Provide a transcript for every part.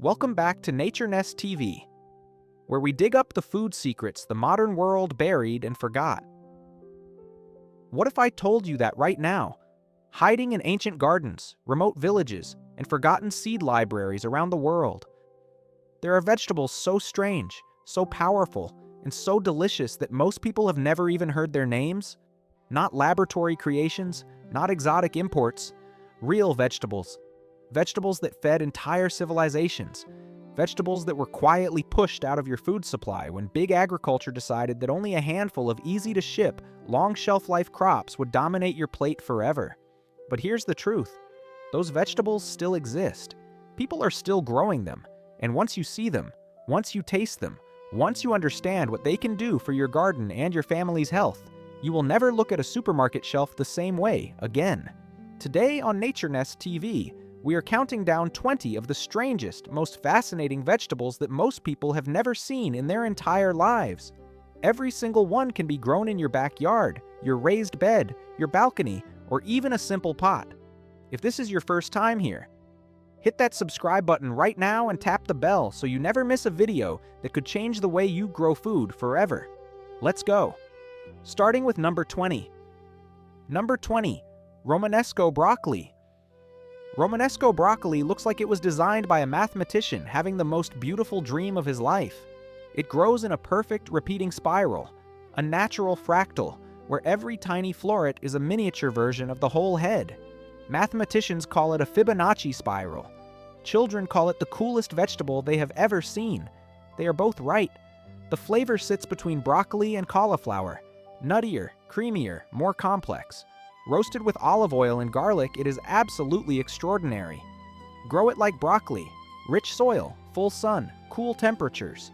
Welcome back to Nature Nest TV, where we dig up the food secrets the modern world buried and forgot. What if I told you that right now, hiding in ancient gardens, remote villages, and forgotten seed libraries around the world, there are vegetables so strange, so powerful, and so delicious that most people have never even heard their names? Not laboratory creations, not exotic imports, real vegetables. Vegetables that fed entire civilizations. Vegetables that were quietly pushed out of your food supply when big agriculture decided that only a handful of easy-to-ship, long shelf-life crops would dominate your plate forever. But here's the truth. Those vegetables still exist. People are still growing them. And once you see them, once you taste them, once you understand what they can do for your garden and your family's health, you will never look at a supermarket shelf the same way again. Today on Nature Nest TV, we are counting down 20 of the strangest, most fascinating vegetables that most people have never seen in their entire lives. Every single one can be grown in your backyard, your raised bed, your balcony, or even a simple pot. If this is your first time here, hit that subscribe button right now and tap the bell so you never miss a video that could change the way you grow food forever. Let's go. Starting with number 20. Number 20, Romanesco broccoli. Romanesco broccoli looks like it was designed by a mathematician having the most beautiful dream of his life. It grows in a perfect repeating spiral, a natural fractal, where every tiny floret is a miniature version of the whole head. Mathematicians call it a Fibonacci spiral. Children call it the coolest vegetable they have ever seen. They are both right. The flavor sits between broccoli and cauliflower, nuttier, creamier, more complex. Roasted with olive oil and garlic, it is absolutely extraordinary. Grow it like broccoli. Rich soil, full sun, cool temperatures.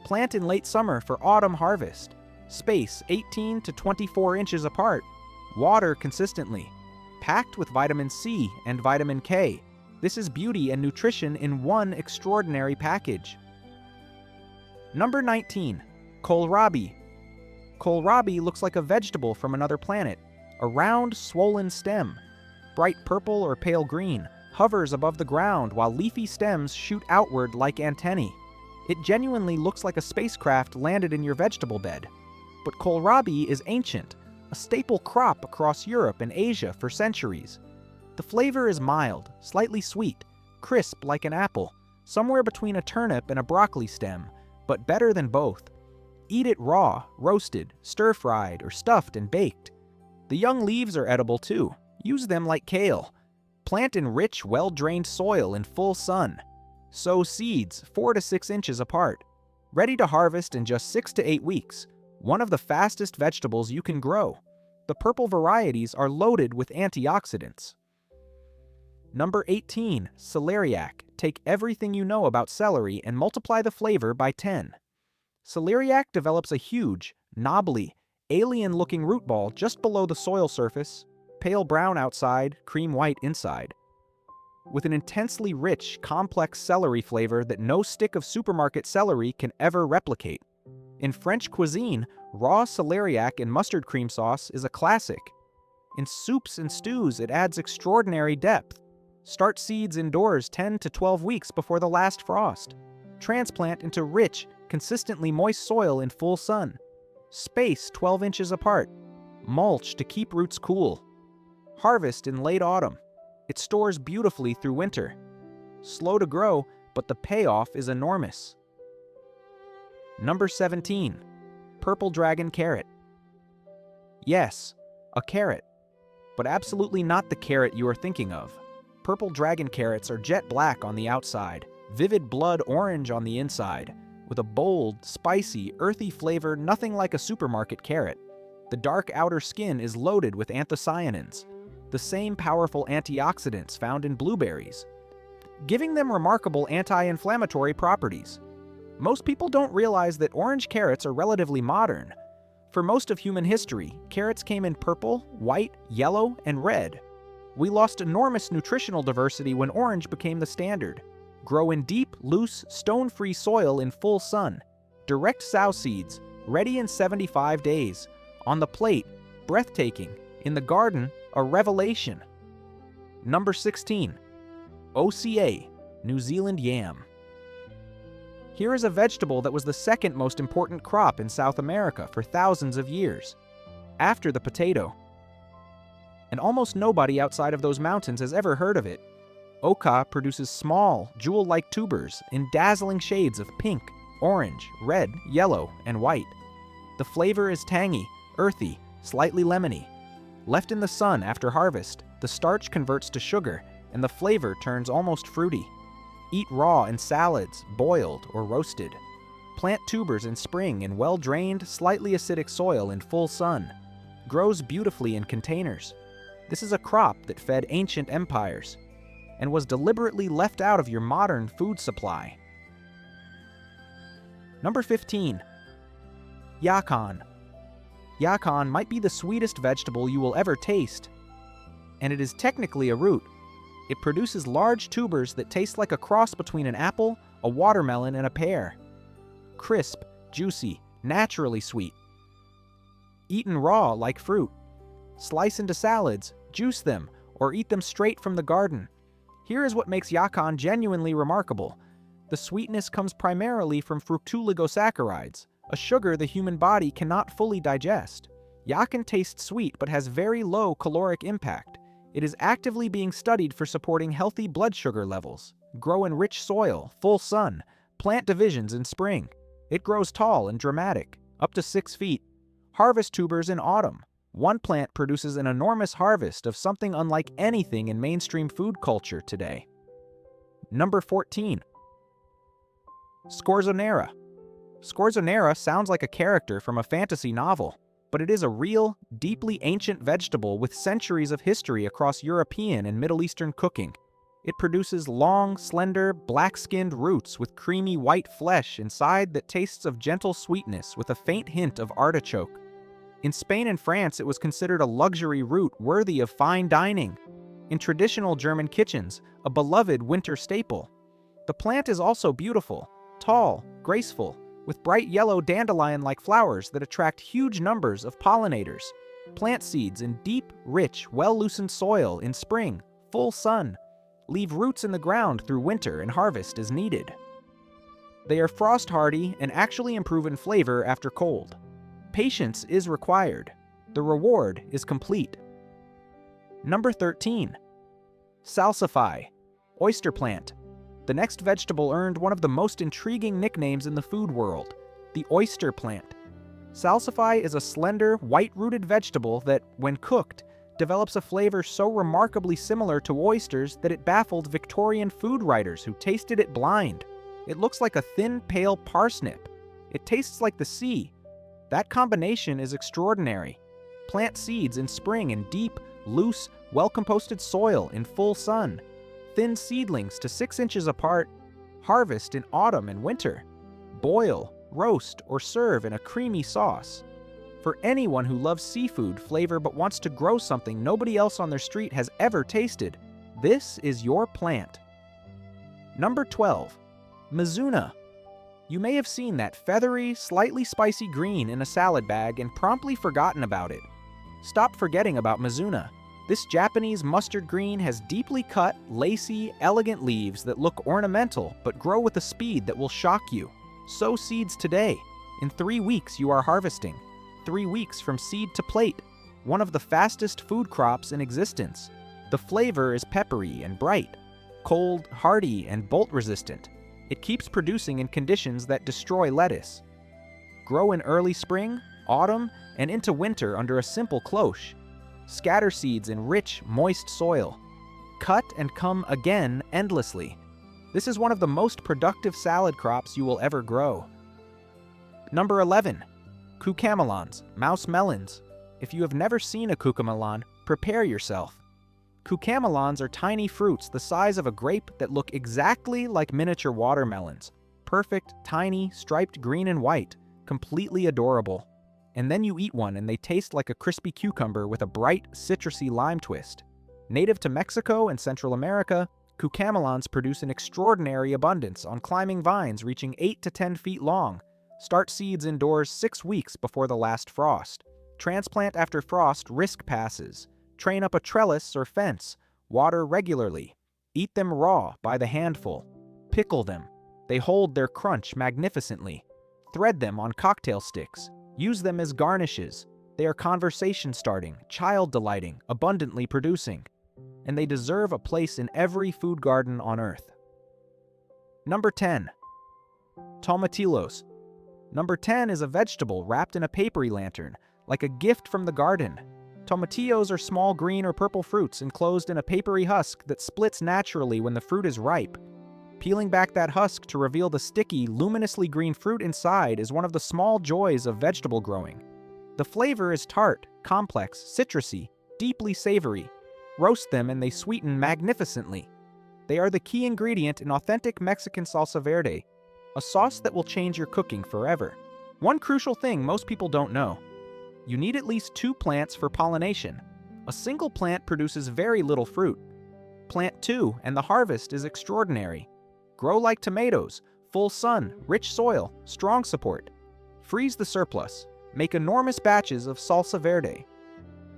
Plant in late summer for autumn harvest. Space 18 to 24 inches apart. Water consistently. Packed with vitamin C and vitamin K. This is beauty and nutrition in one extraordinary package. Number 19. Kohlrabi. Kohlrabi looks like a vegetable from another planet. A round, swollen stem, bright purple or pale green, hovers above the ground while leafy stems shoot outward like antennae. It genuinely looks like a spacecraft landed in your vegetable bed. But kohlrabi is ancient, a staple crop across Europe and Asia for centuries. The flavor is mild, slightly sweet, crisp like an apple, somewhere between a turnip and a broccoli stem, but better than both. Eat it raw, roasted, stir-fried, or stuffed and baked. The young leaves are edible too. Use them like kale. Plant in rich, well-drained soil in full sun. Sow seeds 4 to 6 inches apart. Ready to harvest in just 6 to 8 weeks. One of the fastest vegetables you can grow. The purple varieties are loaded with antioxidants. Number 18, celeriac. Take everything you know about celery and multiply the flavor by 10. Celeriac develops a huge, knobbly, alien-looking root ball just below the soil surface, pale brown outside, cream white inside. With an intensely rich, complex celery flavor that no stick of supermarket celery can ever replicate. In French cuisine, raw celeriac in mustard cream sauce is a classic. In soups and stews, it adds extraordinary depth. Start seeds indoors 10 to 12 weeks before the last frost. Transplant into rich, consistently moist soil in full sun. Space 12 inches apart. Mulch to keep roots cool. Harvest in late autumn. It stores beautifully through winter. Slow to grow, but the payoff is enormous. Number 17. Purple dragon carrot. Yes, a carrot. But absolutely not the carrot you are thinking of. Purple dragon carrots are jet black on the outside, vivid blood orange on the inside, with a bold, spicy, earthy flavor nothing like a supermarket carrot. The dark outer skin is loaded with anthocyanins, the same powerful antioxidants found in blueberries, giving them remarkable anti-inflammatory properties. Most people don't realize that orange carrots are relatively modern. For most of human history, carrots came in purple, white, yellow, and red. We lost enormous nutritional diversity when orange became the standard. Grow in deep, loose, stone-free soil in full sun. Direct sow seeds, ready in 75 days. On the plate, breathtaking. In the garden, a revelation. Number 16. OCA, New Zealand yam. Here is a vegetable that was the second most important crop in South America for thousands of years, after the potato. And almost nobody outside of those mountains has ever heard of it. Oca produces small, jewel-like tubers in dazzling shades of pink, orange, red, yellow, and white. The flavor is tangy, earthy, slightly lemony. Left in the sun after harvest, the starch converts to sugar, and the flavor turns almost fruity. Eat raw in salads, boiled, or roasted. Plant tubers in spring in well-drained, slightly acidic soil in full sun. Grows beautifully in containers. This is a crop that fed ancient empires and was deliberately left out of your modern food supply. Number 15. Yacon. Yacon might be the sweetest vegetable you will ever taste, and it is technically a root. It produces large tubers that taste like a cross between an apple, a watermelon, and a pear. Crisp, juicy, naturally sweet. Eaten raw like fruit. Slice into salads, juice them, or eat them straight from the garden. Here is what makes yacon genuinely remarkable. The sweetness comes primarily from fructooligosaccharides, a sugar the human body cannot fully digest. Yacon tastes sweet but has very low caloric impact. It is actively being studied for supporting healthy blood sugar levels. Grow in rich soil, full sun, plant divisions in spring. It grows tall and dramatic, up to 6 feet. Harvest tubers in autumn. One plant produces an enormous harvest of something unlike anything in mainstream food culture today. Number 14. Scorzonera. Scorzonera sounds like a character from a fantasy novel, but it is a real, deeply ancient vegetable with centuries of history across European and Middle Eastern cooking. It produces long, slender, black-skinned roots with creamy white flesh inside that tastes of gentle sweetness with a faint hint of artichoke. In Spain and France, it was considered a luxury root worthy of fine dining. In traditional German kitchens, a beloved winter staple. The plant is also beautiful, tall, graceful, with bright yellow dandelion-like flowers that attract huge numbers of pollinators. Plant seeds in deep, rich, well-loosened soil in spring, full sun. Leave roots in the ground through winter and harvest as needed. They are frost-hardy and actually improve in flavor after cold. Patience is required. The reward is complete. Number 13. Salsify, oyster plant. The next vegetable earned one of the most intriguing nicknames in the food world, the oyster plant. Salsify is a slender, white-rooted vegetable that, when cooked, develops a flavor so remarkably similar to oysters that it baffled Victorian food writers who tasted it blind. It looks like a thin, pale parsnip. It tastes like the sea. That combination is extraordinary. Plant seeds in spring in deep, loose, well-composted soil in full sun. Thin seedlings to 6 inches apart. Harvest in autumn and winter. Boil, roast, or serve in a creamy sauce. For anyone who loves seafood flavor but wants to grow something nobody else on their street has ever tasted, this is your plant. Number 12. Mizuna. You may have seen that feathery, slightly spicy green in a salad bag and promptly forgotten about it. Stop forgetting about Mizuna. This Japanese mustard green has deeply cut, lacy, elegant leaves that look ornamental but grow with a speed that will shock you. Sow seeds today. In 3 weeks you are harvesting. 3 weeks from seed to plate. One of the fastest food crops in existence. The flavor is peppery and bright, cold, hardy, and bolt-resistant. It keeps producing in conditions that destroy lettuce. Grow in early spring, autumn, and into winter under a simple cloche. Scatter seeds in rich, moist soil. Cut and come again endlessly. This is one of the most productive salad crops you will ever grow. Number 11. Cucamelons, mouse melons. If you have never seen a cucamelon, prepare yourself. Cucamelons are tiny fruits the size of a grape that look exactly like miniature watermelons. Perfect, tiny, striped green and white, completely adorable. And then you eat one and they taste like a crispy cucumber with a bright, citrusy lime twist. Native to Mexico and Central America, cucamelons produce an extraordinary abundance on climbing vines reaching 8 to 10 feet long. Start seeds indoors 6 weeks before the last frost. Transplant after frost risk passes. Train up a trellis or fence. Water regularly. Eat them raw by the handful. Pickle them. They hold their crunch magnificently. Thread them on cocktail sticks. Use them as garnishes. They are conversation-starting, child-delighting, abundantly producing. And they deserve a place in every food garden on Earth. Number 10. Tomatillos. Number 10 is a vegetable wrapped in a papery lantern, like a gift from the garden. Tomatillos are small green or purple fruits enclosed in a papery husk that splits naturally when the fruit is ripe. Peeling back that husk to reveal the sticky, luminously green fruit inside is one of the small joys of vegetable growing. The flavor is tart, complex, citrusy, deeply savory. Roast them and they sweeten magnificently. They are the key ingredient in authentic Mexican salsa verde, a sauce that will change your cooking forever. One crucial thing most people don't know. You need at least 2 plants for pollination. A single plant produces very little fruit. Plant 2 and the harvest is extraordinary. Grow like tomatoes, full sun, rich soil, strong support. Freeze the surplus. Make enormous batches of salsa verde.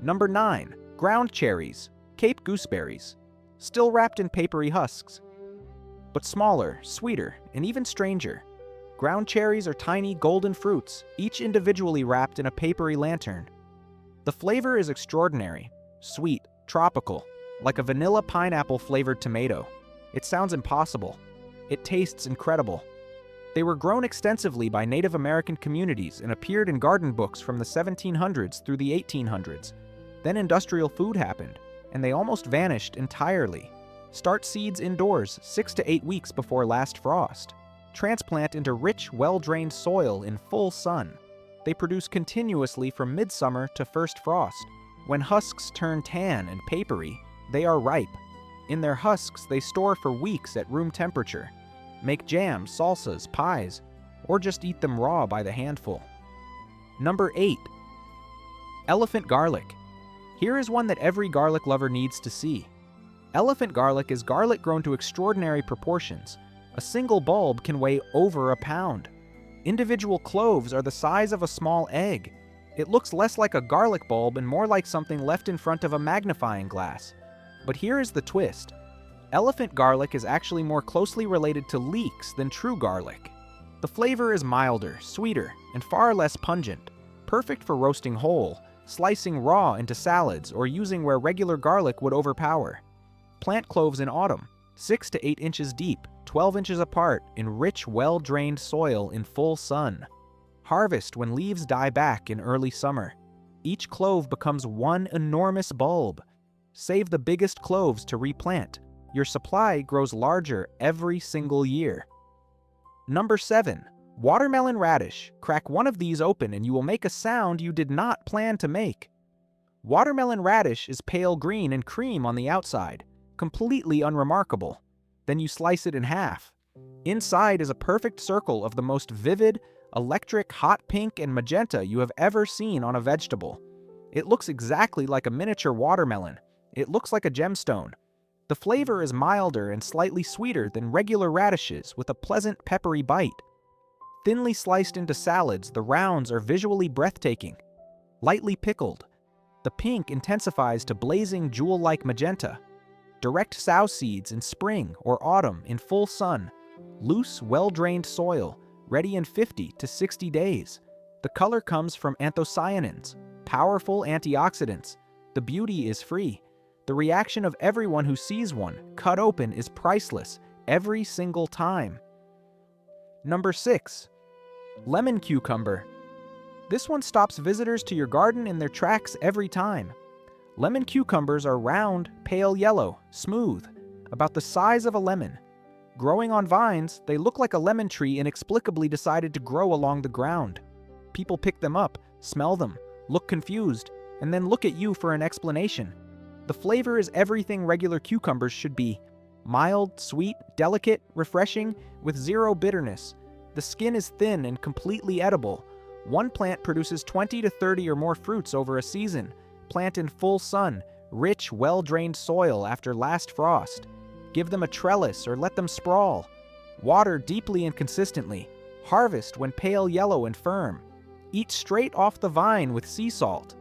Number 9. Ground cherries, Cape gooseberries. Still wrapped in papery husks, but smaller, sweeter, and even stranger. Ground cherries are tiny golden fruits, each individually wrapped in a papery lantern. The flavor is extraordinary, sweet, tropical, like a vanilla pineapple-flavored tomato. It sounds impossible. It tastes incredible. They were grown extensively by Native American communities and appeared in garden books from the 1700s through the 1800s. Then industrial food happened, and they almost vanished entirely. Start seeds indoors 6 to 8 weeks before last frost. Transplant into rich, well-drained soil in full sun. They produce continuously from midsummer to first frost. When husks turn tan and papery, they are ripe. In their husks, they store for weeks at room temperature. Make jam, salsas, pies, or just eat them raw by the handful. Number 8. Elephant garlic. Here is one that every garlic lover needs to see. Elephant garlic is garlic grown to extraordinary proportions. A single bulb can weigh over a pound. Individual cloves are the size of a small egg. It looks less like a garlic bulb and more like something left in front of a magnifying glass. But here is the twist. Elephant garlic is actually more closely related to leeks than true garlic. The flavor is milder, sweeter, and far less pungent, perfect for roasting whole, slicing raw into salads, or using where regular garlic would overpower. Plant cloves in autumn, 6 to 8 inches deep, 12 inches apart, in rich, well-drained soil in full sun. Harvest when leaves die back in early summer. Each clove becomes one enormous bulb. Save the biggest cloves to replant. Your supply grows larger every single year. Number 7. Watermelon radish. Crack one of these open and you will make a sound you did not plan to make. Watermelon radish is pale green and cream on the outside, completely unremarkable. Then you slice it in half. Inside is a perfect circle of the most vivid, electric hot pink and magenta you have ever seen on a vegetable. It looks exactly like a miniature watermelon. It looks like a gemstone. The flavor is milder and slightly sweeter than regular radishes with a pleasant peppery bite. Thinly sliced into salads, the rounds are visually breathtaking. Lightly pickled, the pink intensifies to blazing jewel-like magenta. Direct sow seeds in spring or autumn in full sun. Loose, well-drained soil, ready in 50 to 60 days. The color comes from anthocyanins, powerful antioxidants. The beauty is free. The reaction of everyone who sees one cut open is priceless every single time. Number 6. Lemon cucumber. This one stops visitors to your garden in their tracks every time. Lemon cucumbers are round, pale yellow, smooth, about the size of a lemon. Growing on vines, they look like a lemon tree inexplicably decided to grow along the ground. People pick them up, smell them, look confused, and then look at you for an explanation. The flavor is everything regular cucumbers should be. Mild, sweet, delicate, refreshing, with zero bitterness. The skin is thin and completely edible. One plant produces 20 to 30 or more fruits over a season. Plant in full sun, rich, well-drained soil after last frost. Give them a trellis or let them sprawl. Water deeply and consistently. Harvest when pale yellow and firm. Eat straight off the vine with sea salt.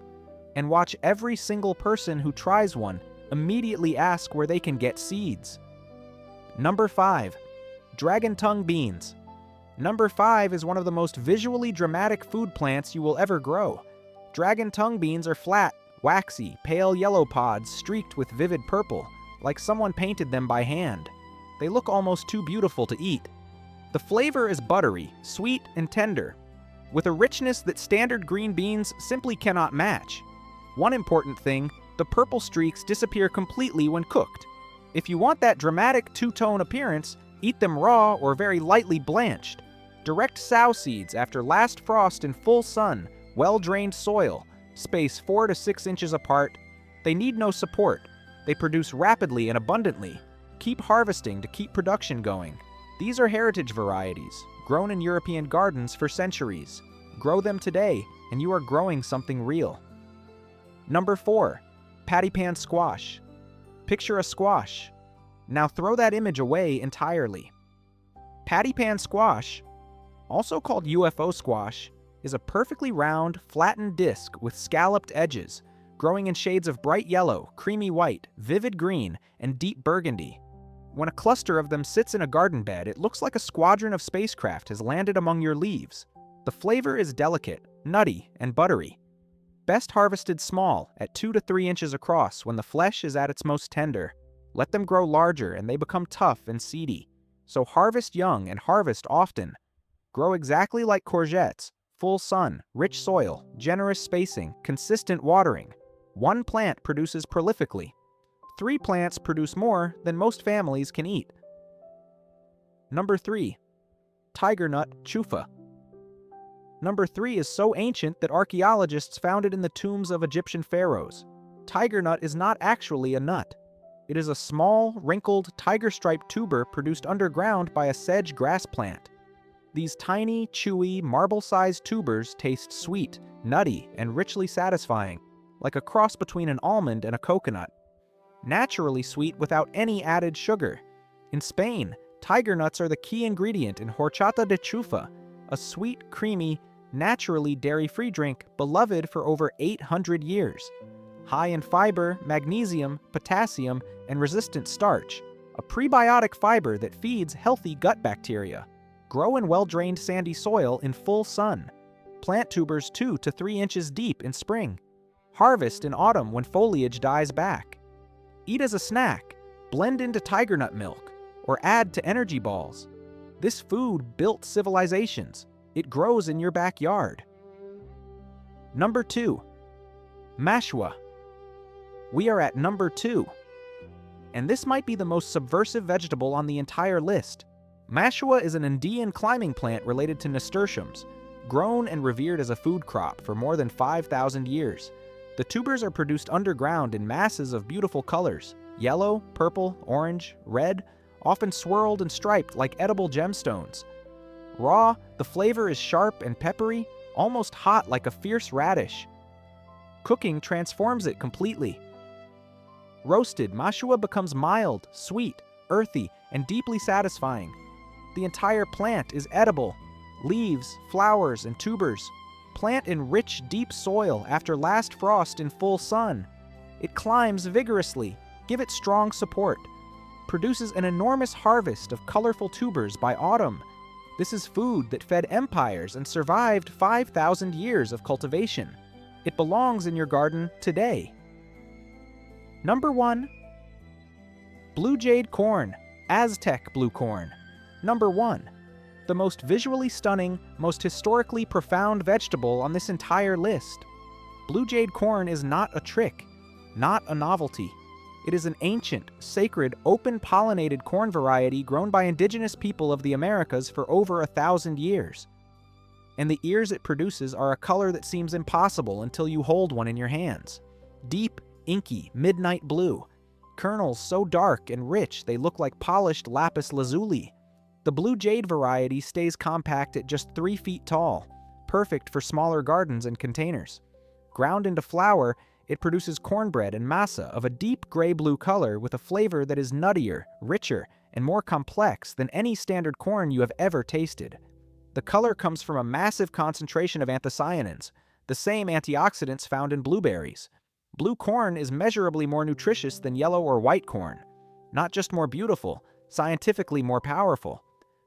And watch every single person who tries one immediately ask where they can get seeds. Number 5. Dragon tongue beans. Number 5 is one of the most visually dramatic food plants you will ever grow. Dragon tongue beans are flat, waxy, pale yellow pods streaked with vivid purple, like someone painted them by hand. They look almost too beautiful to eat. The flavor is buttery, sweet, and tender, with a richness that standard green beans simply cannot match. One important thing, the purple streaks disappear completely when cooked. If you want that dramatic two-tone appearance, eat them raw or very lightly blanched. Direct sow seeds after last frost in full sun, well-drained soil, space 4 to 6 inches apart. They need no support. They produce rapidly and abundantly. Keep harvesting to keep production going. These are heritage varieties, grown in European gardens for centuries. Grow them today, and you are growing something real. Number 4, patty pan squash. Picture a squash. Now throw that image away entirely. Patty pan squash, also called UFO squash, is a perfectly round, flattened disc with scalloped edges, growing in shades of bright yellow, creamy white, vivid green, and deep burgundy. When a cluster of them sits in a garden bed, it looks like a squadron of spacecraft has landed among your leaves. The flavor is delicate, nutty, and buttery. Best harvested small, at 2 to 3 inches across when the flesh is at its most tender. Let them grow larger and they become tough and seedy. So harvest young and harvest often. Grow exactly like courgettes, full sun, rich soil, generous spacing, consistent watering. One plant produces prolifically. 3 plants produce more than most families can eat. Number 3, tiger nut chufa. Number 3 is so ancient that archaeologists found it in the tombs of Egyptian pharaohs. Tiger nut is not actually a nut. It is a small, wrinkled, tiger-striped tuber produced underground by a sedge grass plant. These tiny, chewy, marble-sized tubers taste sweet, nutty, and richly satisfying, like a cross between an almond and a coconut. Naturally sweet without any added sugar. In Spain, tiger nuts are the key ingredient in horchata de chufa, a sweet, creamy, naturally dairy-free drink beloved for over 800 years. High in fiber, magnesium, potassium, and resistant starch, a prebiotic fiber that feeds healthy gut bacteria. Grow in well-drained sandy soil in full sun. Plant tubers 2 to 3 inches deep in spring. Harvest in autumn when foliage dies back. Eat as a snack, blend into tiger nut milk, or add to energy balls. This food built civilizations. It grows in your backyard. Number 2, mashua. We are at number 2. And this might be the most subversive vegetable on the entire list. Mashua is an Andean climbing plant related to nasturtiums, grown and revered as a food crop for more than 5,000 years. The tubers are produced underground in masses of beautiful colors: yellow, purple, orange, red, often swirled and striped like edible gemstones. Raw, the flavor is sharp and peppery, almost hot like a fierce radish. Cooking transforms it completely. Roasted, mashua becomes mild, sweet, earthy, and deeply satisfying. The entire plant is edible. Leaves, flowers, and tubers. Plant in rich, deep soil after last frost in full sun. It climbs vigorously. Give it strong support. Produces an enormous harvest of colorful tubers by autumn. This is food that fed empires and survived 5,000 years of cultivation. It belongs in your garden today. Number 1, blue jade corn, Aztec blue corn. Number 1, the most visually stunning, most historically profound vegetable on this entire list. Blue jade corn is not a trick, not a novelty. It is an ancient, sacred, open-pollinated corn variety grown by indigenous people of the Americas for over 1,000 years. And the ears it produces are a color that seems impossible until you hold one in your hands. Deep, inky, midnight blue. Kernels so dark and rich they look like polished lapis lazuli. The blue jade variety stays compact at just 3 feet tall, perfect for smaller gardens and containers. Ground into flour, it produces cornbread and masa of a deep gray-blue color with a flavor that is nuttier, richer, and more complex than any standard corn you have ever tasted. The color comes from a massive concentration of anthocyanins, the same antioxidants found in blueberries. Blue corn is measurably more nutritious than yellow or white corn. Not just more beautiful, scientifically more powerful.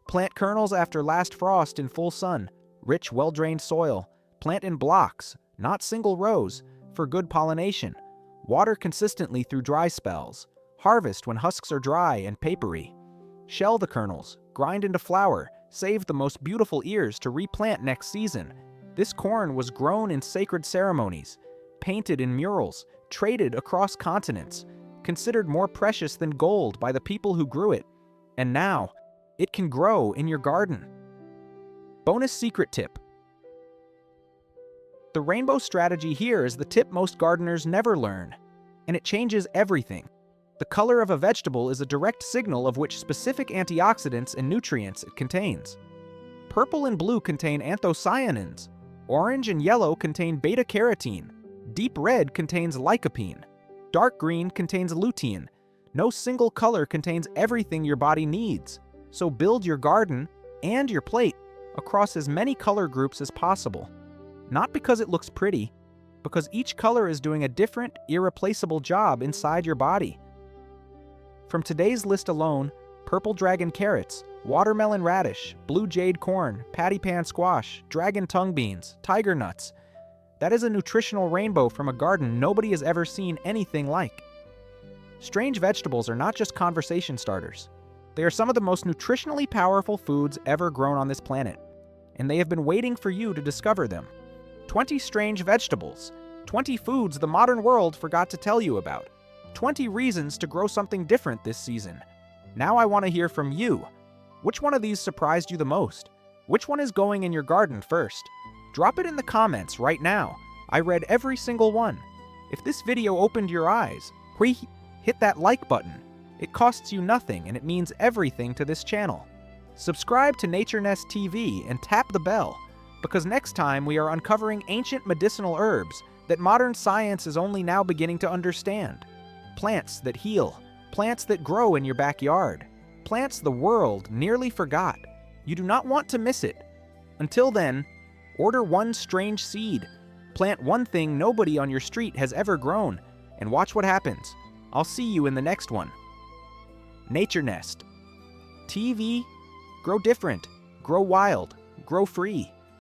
Plant kernels after last frost in full sun, rich, well-drained soil. Plant in blocks, not single rows, for good pollination. Water consistently through dry spells. Harvest when husks are dry and papery. Shell the kernels, grind into flour, save the most beautiful ears to replant next season. This corn was grown in sacred ceremonies, painted in murals, traded across continents, considered more precious than gold by the people who grew it. And now, it can grow in your garden. Bonus secret tip. The rainbow strategy here is the tip most gardeners never learn, and it changes everything. The color of a vegetable is a direct signal of which specific antioxidants and nutrients it contains. Purple and blue contain anthocyanins. Orange and yellow contain beta-carotene. Deep red contains lycopene. Dark green contains lutein. No single color contains everything your body needs. So build your garden and your plate across as many color groups as possible. Not because it looks pretty, because each color is doing a different, irreplaceable job inside your body. From today's list alone, purple dragon carrots, watermelon radish, blue jade corn, patty pan squash, dragon tongue beans, tiger nuts. That is a nutritional rainbow from a garden nobody has ever seen anything like. Strange vegetables are not just conversation starters. They are some of the most nutritionally powerful foods ever grown on this planet, and they have been waiting for you to discover them. 20 strange vegetables, 20 foods the modern world forgot to tell you about, 20 reasons to grow something different this season. Now I want to hear from you. Which one of these surprised you the most? Which one is going in your garden first? Drop it in the comments right now. I read every single one. If this video opened your eyes, hit that like button. It costs you nothing and it means everything to this channel. Subscribe to Nature Nest TV and tap the bell, because next time we are uncovering ancient medicinal herbs that modern science is only now beginning to understand. Plants that heal, plants that grow in your backyard, plants the world nearly forgot. You do not want to miss it. Until then, order one strange seed, plant one thing nobody on your street has ever grown, and watch what happens. I'll see you in the next one. Nature Nest TV. Grow different, grow wild, grow free.